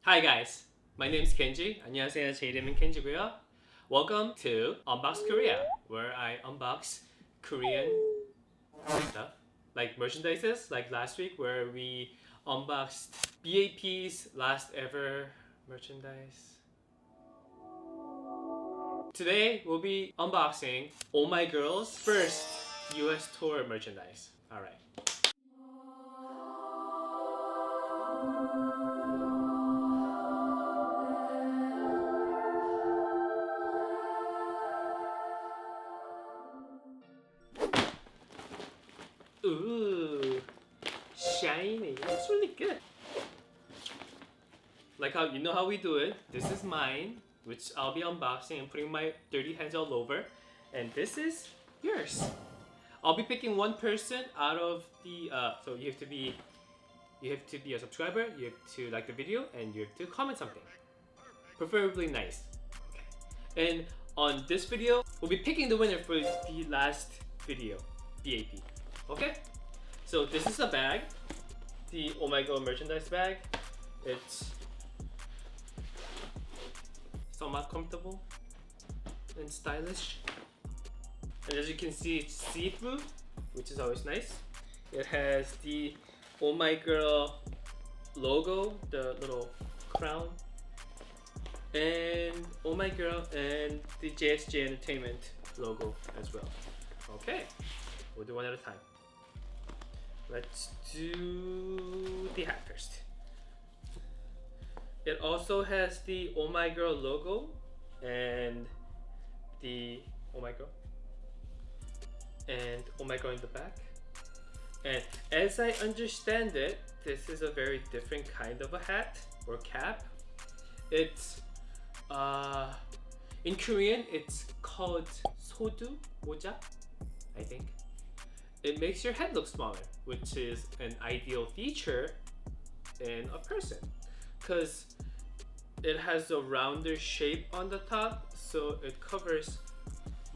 Hi guys, my name is Kenji. 안녕하세요. 제 이름은 켄지고요. Welcome to Unbox Korea, where I unbox Korean stuff, like merchandises, like last week where we unboxed BAP's last ever merchandise. Today we'll be unboxing 오마이걸's first US tour merchandise. Alright. Ooh, shiny. Looks really good. Like how you know how we do it. This is mine, which I'll be unboxing and putting my dirty hands all over, and this is yours. I'll be picking one person out of the. So you have to be a subscriber. You have to like the video, and you have to comment something, preferably nice. Okay. And on this video, we'll be picking the winner for the last video, BAP. Okay, so this is a bag, the 오마이걸 merchandise bag. It's somewhat comfortable and stylish. And as you can see, it's see-through, which is always nice. It has the 오마이걸 logo, the little crown, and 오마이걸 and the JSJ Entertainment logo as well. Okay, we'll do one at a time. Let's do the hat first. It also has the 오마이걸 logo and the 오마이걸 and 오마이걸 in the back. And as I understand it, this is a very different kind of a hat or cap. It's in Korean it's called 소두 모자, I think. It makes your head look smaller, which is an ideal feature in a person because it has a rounder shape on the top, so it covers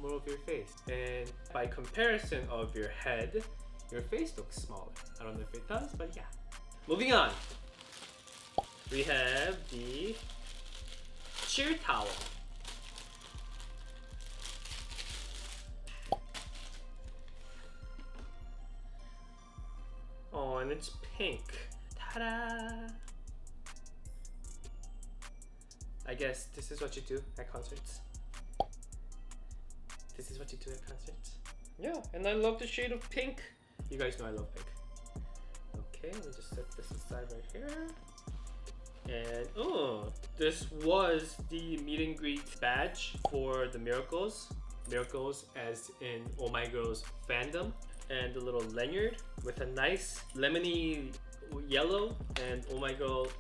more of your face. And by comparison of your head, your face looks smaller. I don't know if it does, but yeah. Moving on, we have the cheer towel. Oh, and it's pink. Ta-da! I guess this is what you do at concerts. This is what you do at concerts. Yeah, and I love the shade of pink. You guys know I love pink. Okay, let me just set this aside right here. And oh, this was the meet and greet badge for the Miracles. Miracles as in 오마이걸's fandom. And a little lanyard with a nice lemony yellow and 오마이걸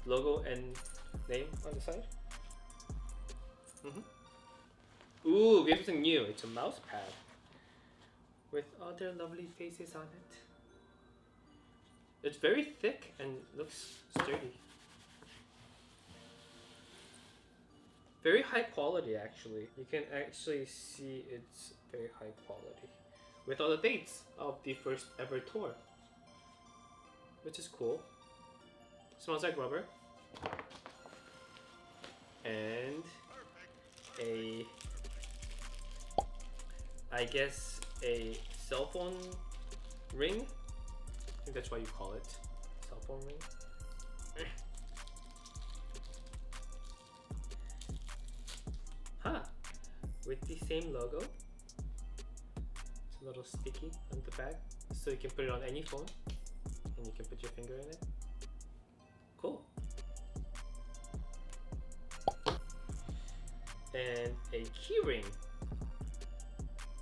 logo and name on the side. Ooh, we have something new. It's a mouse pad with other lovely faces on it. It's very thick and looks sturdy. Very high quality actually. You can actually see it's very high quality. With all the dates of the first ever tour, which is cool. Smells like rubber. And I guess a cell phone ring. I think that's what you call it. Cell phone ring. Huh. With the same logo. It's a little sticky on the back, so you can put it on any phone and you can put your finger in it. Cool. And a key ring.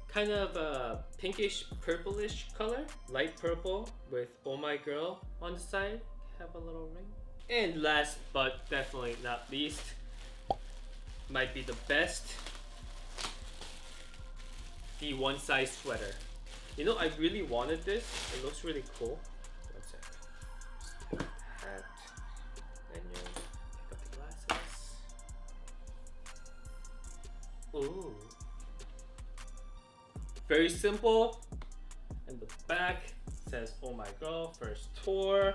Kind of a pinkish purplish color. Light purple with 오마이걸 on the side. Have a little ring. And last but definitely not least, might be the best, the one size sweater. You know, I really wanted this. It looks really cool. One sec. Just put the hat, lanyard, pick up the glasses. Ooh. Very simple. And the back says 오마이걸 first tour.